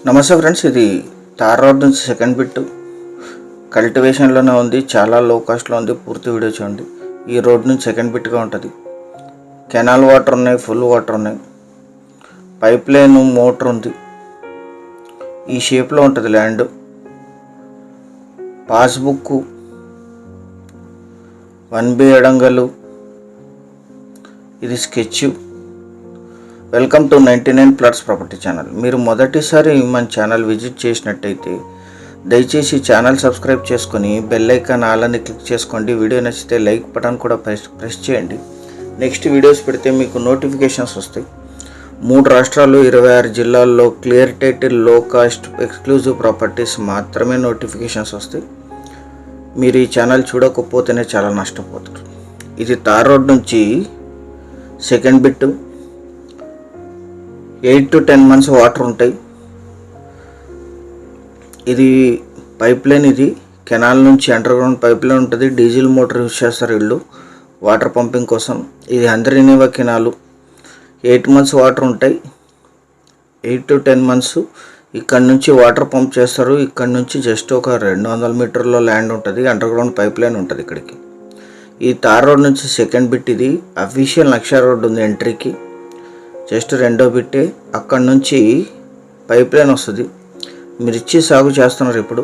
నమస్తే ఫ్రెండ్స్, ఇది tar road నుంచి సెకండ్ బిట్ కల్టివేషన్లోనే ఉంది. చాలా లో కాస్ట్లో ఉంది. పూర్తి వీడియో చూడండి. ఈ రోడ్ నుంచి సెకండ్ బిట్గా ఉంటుంది. కెనాల్ వాటర్ ఉన్నాయి, ఫుల్ వాటర్ ఉన్నాయి, పైప్ లైన్ మోటార్ ఉంది. ఈ షేప్లో ఉంటుంది ల్యాండ్. Passbook 1B ఎడంగలు. ఇది sketch. Welcome to 99 plots property channel. మీరు మొదటిసారి మన ఛానల్ విజిట్ చేసినట్టయితే దయచేసి ఛానల్ సబ్స్క్రైబ్ చేసుకొని బెల్ ఐకాన్ ఆల్ అని క్లిక్ చేసుకోండి. వీడియో నచ్చితే లైక్ బటన్ కూడా ప్రెస్ చేయండి. నెక్స్ట్ వీడియోస్ పెడితే మీకు నోటిఫికేషన్స్ వస్తాయి. 3 రాష్ట్రాలు 26 జిల్లాల్లో క్లియర్ టైటిల్ లో కాస్ట్ ఎక్స్క్లూజివ్ ప్రాపర్టీస్ మాత్రమే నోటిఫికేషన్స్ వస్తాయి. మీరు ఈ ఛానల్ చూడకపోతేనే చాలా నష్టపోతారు. ఇది తార్ రోడ్ నుంచి second bit. 8 to 10 months water ఉంటాయి. ఇది పైప్ లైన్. ఇది కెనాల్ నుంచి అండర్ గ్రౌండ్ పైప్ లైన్ ఉంటుంది. డీజిల్ మోటార్ యూజ్ చేస్తారు వీళ్ళు వాటర్ పంపింగ్ కోసం. ఇది అందరినీవా కెనాలు. 8 months వాటర్ ఉంటాయి. 8 to 10 months ఇక్కడ నుంచి వాటర్ పంప్ చేస్తారు. ఇక్కడ నుంచి జస్ట్ ఒక 200 మీటర్లో ల్యాండ్ ఉంటుంది. అండర్ గ్రౌండ్ పైప్ లైన్ ఉంటుంది ఇక్కడికి. ఈ తార్ రోడ్ నుంచి సెకండ్ బిట్. ఇది అఫీషియల్ నక్షా రోడ్ ఉంది ఎంట్రీకి. జస్ట్ రెండో బిట్టే. అక్కడ నుంచి పైప్ లైన్ వస్తుంది. మిర్చి సాగు చేస్తున్నారు ఇప్పుడు.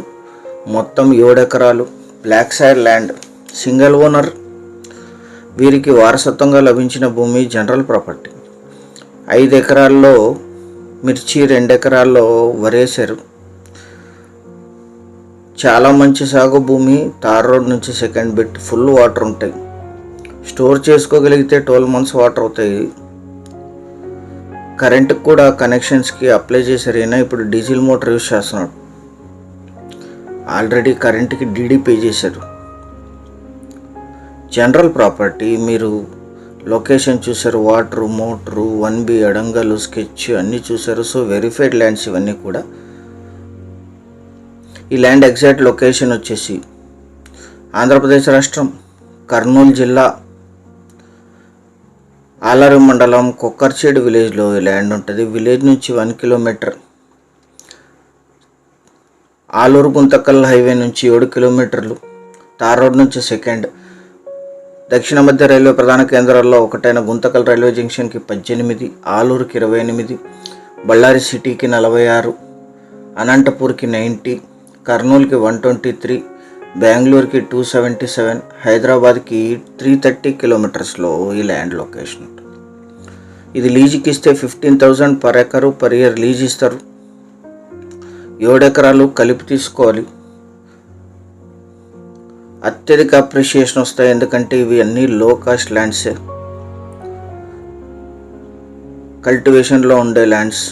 మొత్తం 7 ఎకరాలు block side land. Single owner. వీరికి వారసత్వంగా లభించిన భూమి జనరల్ ప్రాపర్టీ. 5 ఎకరాల్లో మిర్చి, 2 ఎకరాల్లో వరేశారు. చాలా మంచి సాగు భూమి. తార్ రోడ్ నుంచి సెకండ్ బిట్. ఫుల్ వాటర్ ఉంటాయి. స్టోర్ చేసుకోగలిగితే 12 months వాటర్ అవుతాయి. కరెంటుకి కూడా కనెక్షన్స్కి అప్లై చేశారు. అయినా ఇప్పుడు డీజిల్ మోటార్ యూజ్ చేస్తున్నాడు. ఆల్రెడీ కరెంటుకి డీడీ పే చేశారు. General property. మీరు లొకేషన్ చూశారు, వాటర్, మోటరు, 1B ఎడంగలు, స్కెచ్ అన్నీ చూశారు. సో వెరిఫైడ్ ల్యాండ్స్ ఇవన్నీ కూడా. ఈ ల్యాండ్ ఎగ్జాక్ట్ లొకేషన్ వచ్చేసి ఆంధ్రప్రదేశ్ రాష్ట్రం, కర్నూలు జిల్లా, ఆలరి మండలం, కొక్కర్చేడు విలేజ్లో ఈ ల్యాండ్ ఉంటుంది. విలేజ్ నుంచి 1 kilometer. ఆలూరు గుంతకల్ హైవే నుంచి 7 kilometers. తార్ రోడ్ నుంచి సెకండ్. దక్షిణ మధ్య రైల్వే ప్రధాన కేంద్రాల్లో ఒకటైన గుంతకల్ రైల్వే జంక్షన్కి 18, ఆలూరుకి 28, బళ్ళారి సిటీకి 46, అనంతపూర్కి 90, కర్నూలుకి 123, బెంగళూరుకి 277, హైదరాబాద్కి 330 kilometersలో ఈ ల్యాండ్ లొకేషన్ ఉంటుంది. ఇది లీజుకి ఇస్తే 15,000 per acre per year lease ఇస్తారు. 7 ఎకరాలు కలిపి తీసుకోవాలి. అత్యధిక అప్రిషియేషన్ వస్తాయి, ఎందుకంటే ఇవి అన్నీ లో కాస్ట్ ల్యాండ్సే, కల్టివేషన్లో ఉండే ల్యాండ్స్,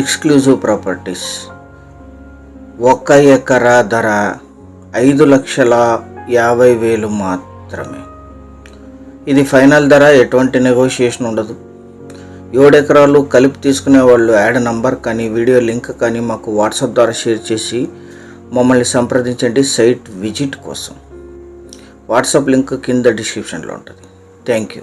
ఎక్స్క్లూజివ్ ప్రాపర్టీస్. 1 ఎకరా ధర 5,50,000 మాత్రమే. ఇది ఫైనల్ ధర. ఎటువంటి నెగోషియేషన్ ఉండదు. 7 ఎకరాలు కలిపి తీసుకునే వాళ్ళు యాడ్ నంబర్ కానీ వీడియో లింక్ కానీ మాకు వాట్సాప్ ద్వారా షేర్ చేసి మమ్మల్ని సంప్రదించండి సైట్ విజిట్ కోసం. వాట్సాప్ లింక్ కింద డిస్క్రిప్షన్లో ఉంటుంది. Thank you.